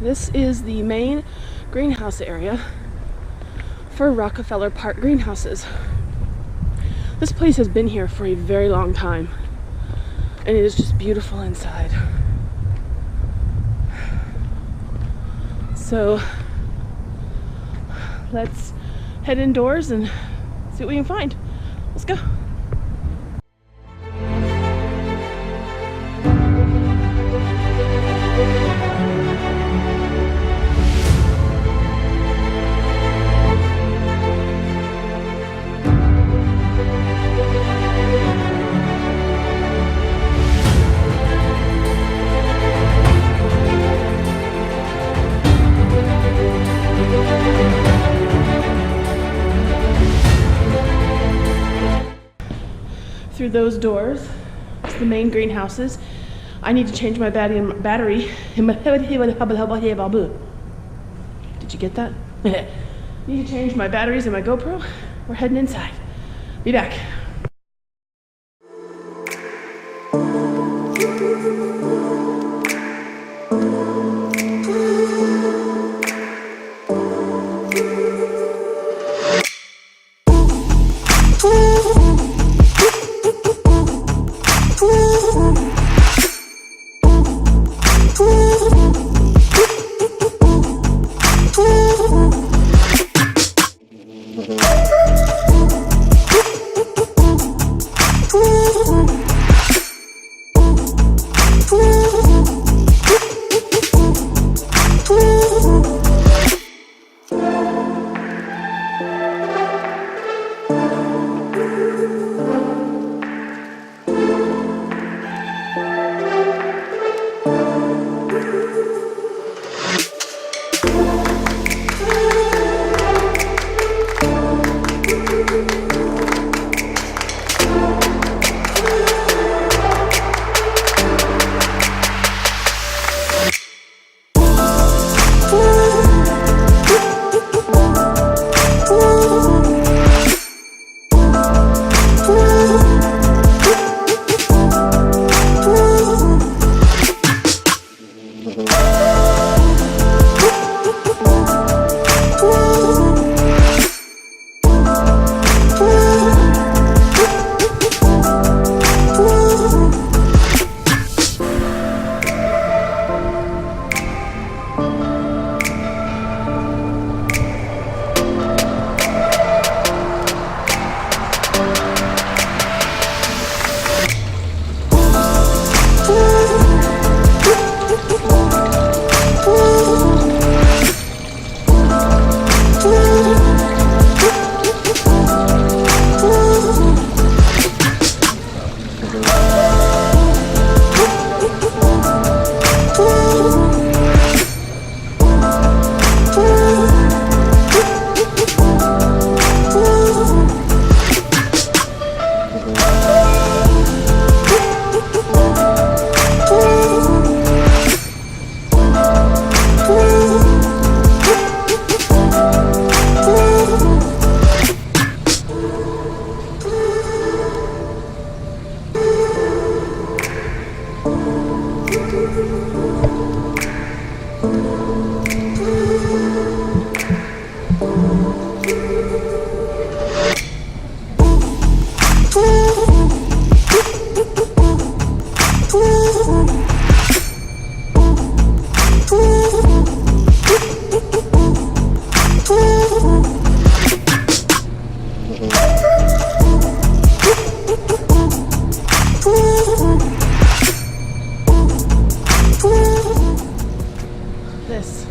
This is the main greenhouse area for Rockefeller Park Greenhouses. This place has been here for a very long time, and it is just beautiful inside. So let's head indoors and see what we can find. Let's go. Through those doors, it's the main greenhouses. I need to change my battery. Did you get that? Need to change my batteries in my GoPro. We're heading inside. Be back. This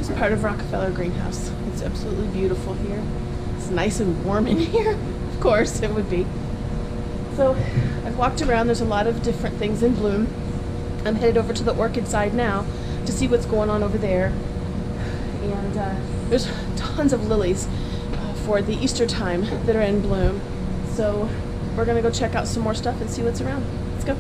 is part of Rockefeller Greenhouse. It's absolutely beautiful here. It's nice and warm in here. Of course it would be. So I've walked around. There's a lot of different things in bloom. I'm headed over to the orchid side now to see what's going on over there. And there's tons of lilies for the Easter time that are in bloom. So we're gonna go check out some more stuff and see what's around. Let's go.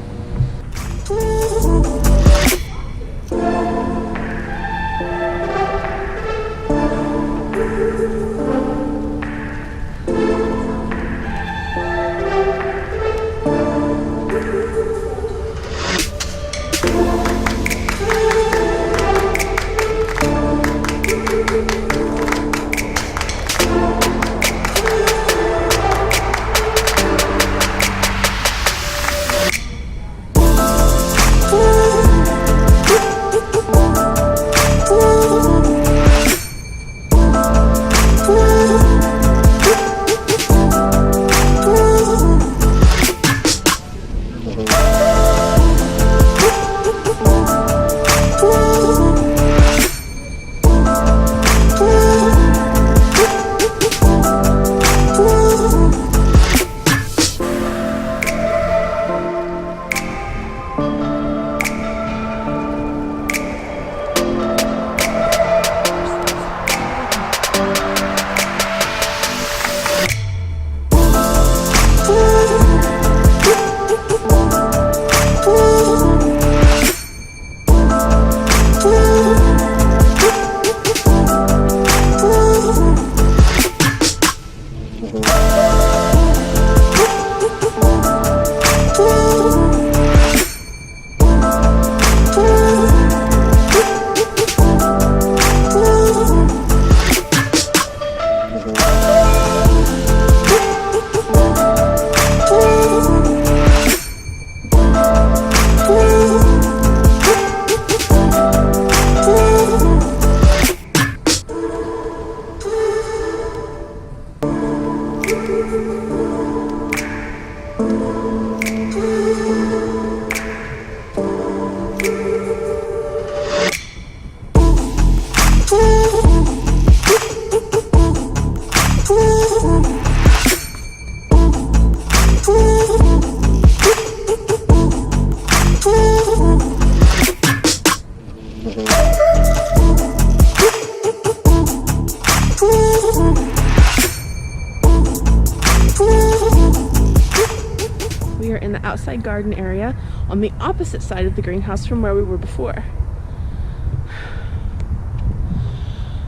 outside garden area on the opposite side of the greenhouse from where we were before.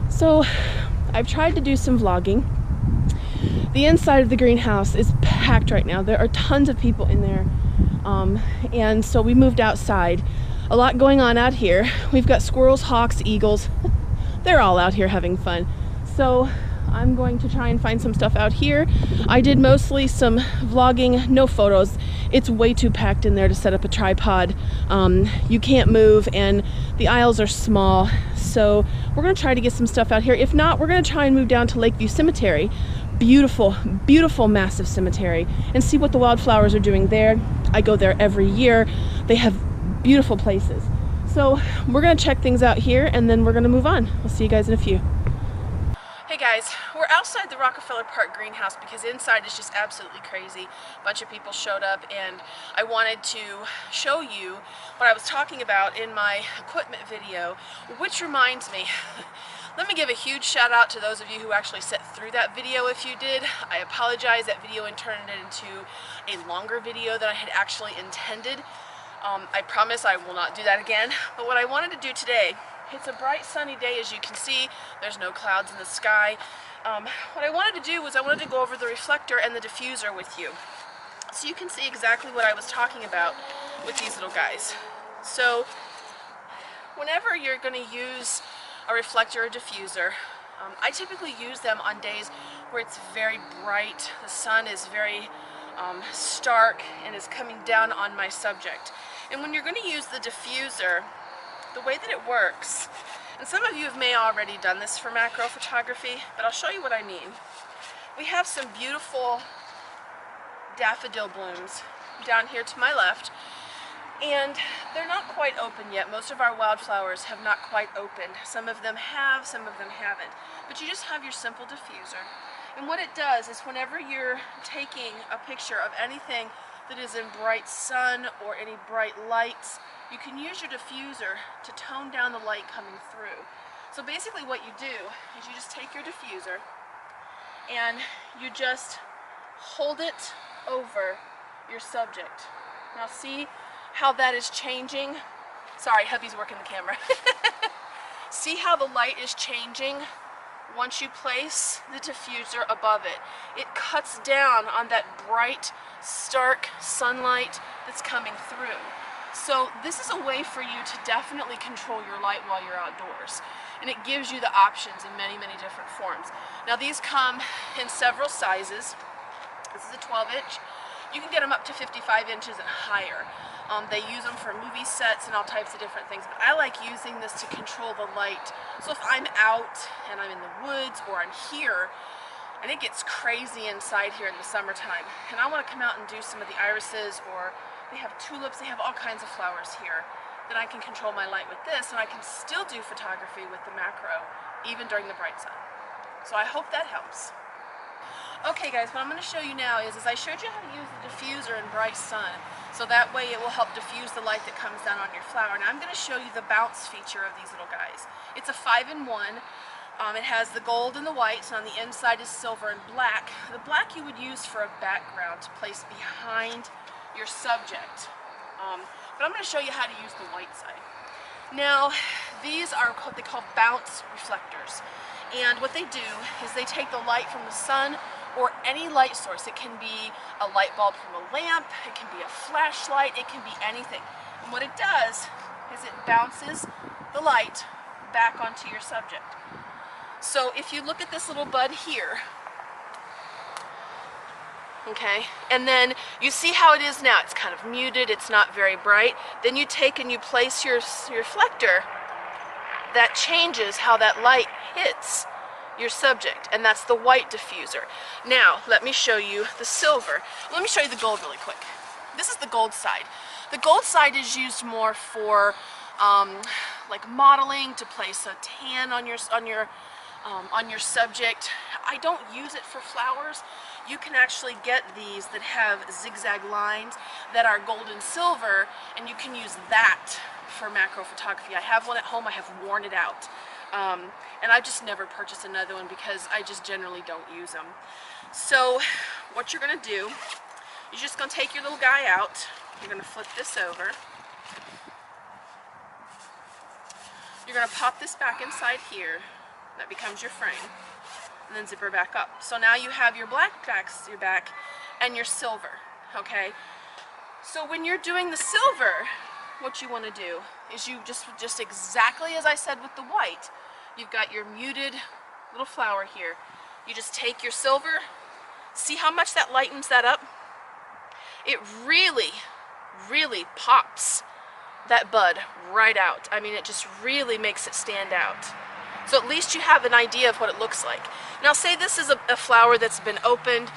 So I've tried to do some vlogging. The inside of the greenhouse is packed right now. There are tons of people in there. And so we moved outside. A lot going on out here. We've got squirrels, hawks, eagles. They're all out here having fun. So I'm going to try and find some stuff out here. I did mostly some vlogging, no photos. It's way too packed in there to set up a tripod. You can't move and the aisles are small. So we're gonna try to get some stuff out here. If not, we're gonna try and move down to Lakeview Cemetery. Beautiful, beautiful, massive cemetery, and see what the wildflowers are doing there. I go there every year. They have beautiful places. So we're gonna check things out here and then we're gonna move on. We'll see you guys in a few. Hey guys, we're outside the Rockefeller Park Greenhouse because inside is just absolutely crazy. A bunch of people showed up and I wanted to show you what I was talking about in my equipment video, which reminds me, let me give a huge shout out to those of you who actually sat through that video. If you did, I apologize. That video turned it into a longer video than I had actually intended. I promise I will not do that again. But what I wanted to do today, it's a bright sunny day, as you can see. There's no clouds in the sky. What I wanted to do was I wanted to go over the reflector and the diffuser with you, so you can see exactly what I was talking about with these little guys. So whenever you're going to use a reflector or diffuser, I typically use them on days where it's very bright, the sun is very stark and is coming down on my subject. And when you're going to use the diffuser, the way that it works, and some of you may already done this for macro photography, but I'll show you what I mean. We have some beautiful daffodil blooms down here to my left, and they're not quite open yet. Most of our wildflowers have not quite opened. Some of them have, some of them haven't. But you just have your simple diffuser. And what it does is whenever you're taking a picture of anything that is in bright sun or any bright lights, you can use your diffuser to tone down the light coming through. So basically what you do is you just take your diffuser and you just hold it over your subject. Now see how that is changing? Sorry, hubby's working the camera. See how the light is changing once you place the diffuser above it. It cuts down on that bright, stark sunlight that's coming through. So this is a way for you to definitely control your light while you're outdoors. And it gives you the options in many, many different forms. Now these come in several sizes. This is a 12-inch. You can get them up to 55 inches and higher. They use them for movie sets and all types of different things, but I like using this to control the light. So if I'm out and I'm in the woods or I'm here and it gets crazy inside here in the summertime and I want to come out and do some of the irises, or they have tulips, they have all kinds of flowers here, then I can control my light with this and I can still do photography with the macro even during the bright sun. So I hope that helps. Okay guys, what I'm going to show you now is I showed you how to use the diffuser in bright sun, so that way it will help diffuse the light that comes down on your flower. Now I'm going to show you the bounce feature of these little guys. It's a 5-in-1. It has the gold and the white, so on the inside is silver and black. The black you would use for a background to place behind your subject. But I'm going to show you how to use the white side. Now these are what they call bounce reflectors. And what they do is they take the light from the sun or any light source. It can be a light bulb from a lamp, it can be a flashlight, it can be anything. And what it does is it bounces the light back onto your subject. So if you look at this little bud here, okay, and then you see how it is now. It's kind of muted, it's not very bright. Then you take and you place your reflector. That changes how that light hits your subject, and that's the white diffuser. Now let me show you the silver. Let me show you the gold really quick. This is the gold side. The gold side is used more for like modeling, to place a tan on your subject. I don't use it for flowers. You can actually get these that have zigzag lines that are gold and silver, and you can use that for macro photography. I have one at home. I have worn it out. And I've just never purchased another one because I just generally don't use them. So what you're going to do, You're just going to take your little guy out. You're going to flip this over. You're going to pop this back inside here. That becomes your frame. And then zipper back up. So now you have your black back and your silver, okay? So when you're doing the silver, what you want to do is you just exactly as I said with the white, you've got your muted little flower here. You just take your silver, see how much that lightens that up? It really, really pops that bud right out. I mean, it just really makes it stand out. So at least you have an idea of what it looks like. Now say this is a flower that's been opened,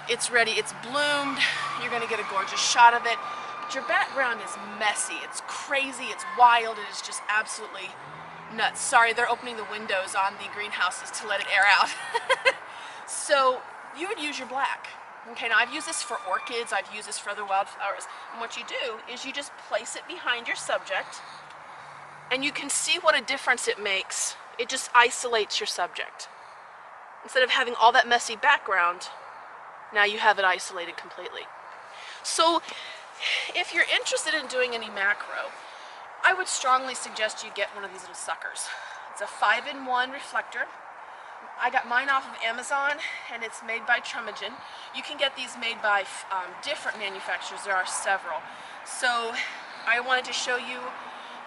it's ready, it's bloomed, you're gonna get a gorgeous shot of it, but your background is messy, it's crazy, it's wild, it is just absolutely nuts. Sorry, they're opening the windows on the greenhouses to let it air out. So you would use your black. Okay, now I've used this for orchids, I've used this for other wildflowers, and what you do is you just place it behind your subject, and you can see what a difference it makes. It just isolates your subject. Instead of having all that messy background, now you have it isolated completely. So if you're interested in doing any macro, I would strongly suggest you get one of these little suckers. It's a 5-in-1 reflector. I got mine off of Amazon, and it's made by Trumagen. You can get these made by different manufacturers. There are several. So I wanted to show you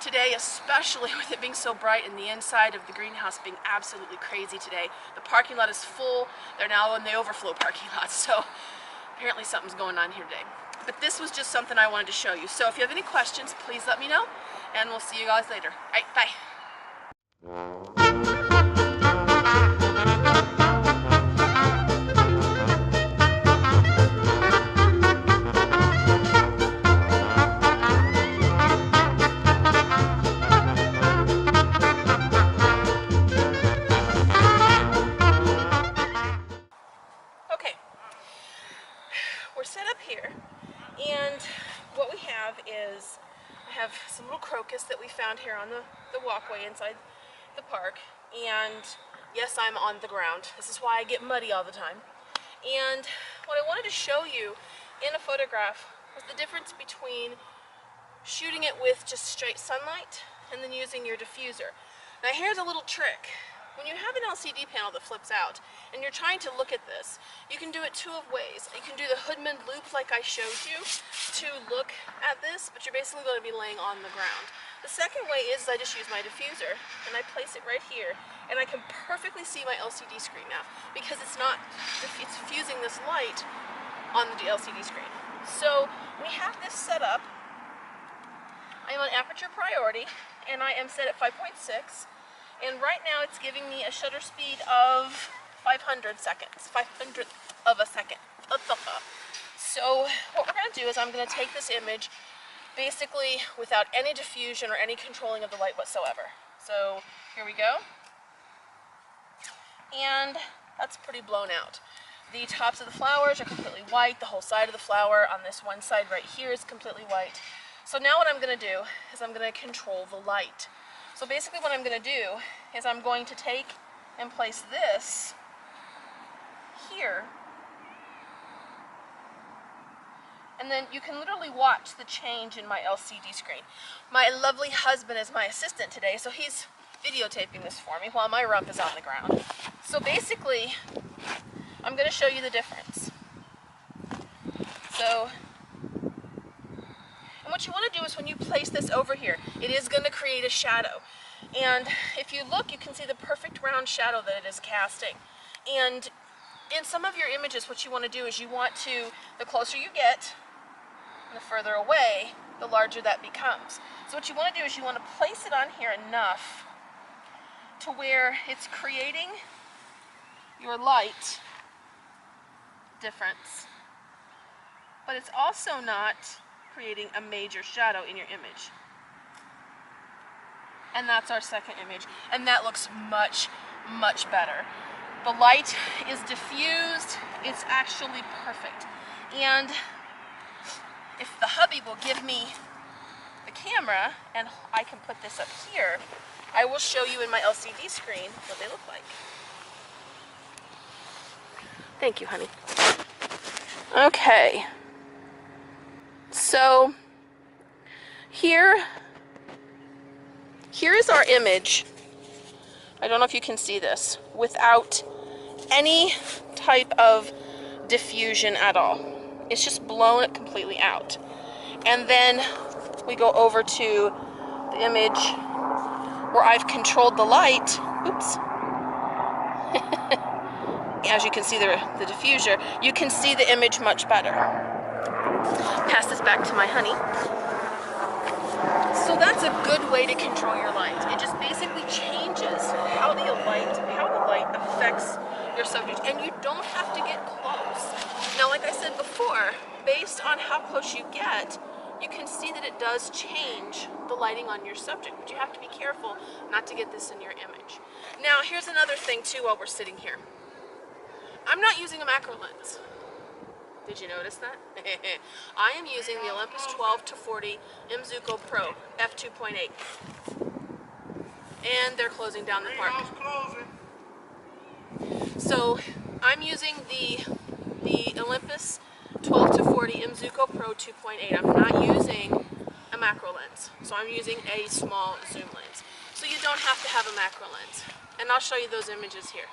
today, especially with it being so bright and the inside of the greenhouse being absolutely crazy today. The parking lot is full. They're now in the overflow parking lot, so apparently something's going on here today. But this was just something I wanted to show you. So if you have any questions, please let me know, and we'll see you guys later. All right, bye. Okay, we're set up here, and what we have is I have some little crocus that we found here on the walkway inside the park, and yes, I'm on the ground. This is why I get muddy all the time. And what I wanted to show you in a photograph was the difference between shooting it with just straight sunlight and then using your diffuser. Now here's a little trick. When you have an LCD panel that flips out and you're trying to look at this, you can do it two ways. You can do the Hoodman loop like I showed you to look at this, but you're basically going to be laying on the ground. The second way is I just use my diffuser and I place it right here, and I can perfectly see my LCD screen now because it's diffusing this light on the LCD screen. So we have this set up. I am on aperture priority and I am set at 5.6. And right now it's giving me a shutter speed of 500 seconds, 500th of a second. So what we're going to do is I'm going to take this image basically without any diffusion or any controlling of the light whatsoever. So here we go. And that's pretty blown out. The tops of the flowers are completely white. The whole side of the flower on this one side right here is completely white. So now what I'm going to do is I'm going to control the light. So basically what I'm going to do is I'm going to take and place this here, and then you can literally watch the change in my LCD screen. My lovely husband is my assistant today, so he's videotaping this for me while my rump is on the ground. So basically I'm going to show you the difference. So, and what you want to do is when you place this over here, it is going to create a shadow. And if you look, you can see the perfect round shadow that it is casting. And in some of your images, what you want to do is you want to, the closer you get, the further away, the larger that becomes. So what you want to do is you want to place it on here enough to where it's creating your light difference, but it's also not creating a major shadow in your image. And that's our second image, and that looks much, much better. The light is diffused, it's actually perfect. And if the hubby will give me the camera, and I can put this up here, I will show you in my LCD screen what they look like. Thank you, honey. Okay, So here is our image. I don't know if you can see this, without any type of diffusion at all. It's just blown it completely out. And then we go over to the image where I've controlled the light. Oops. As you can see the diffuser, you can see the image much better. Pass this back to my honey. So that's a good way to control your light. It just basically changes how the light affects your subject, and you don't have to get close. Now, like I said before, based on how close you get, you can see that it does change the lighting on your subject, but you have to be careful not to get this in your image. Now, here's another thing too while we're sitting here. I'm not using a macro lens. Did you notice that? I am using the Olympus 12-40 Imzuko Pro f2.8. And they're closing down the park. So I'm using the Olympus 12-40 Imzuko Pro 2.8. I'm not using a macro lens. So I'm using a small zoom lens. So you don't have to have a macro lens. And I'll show you those images here.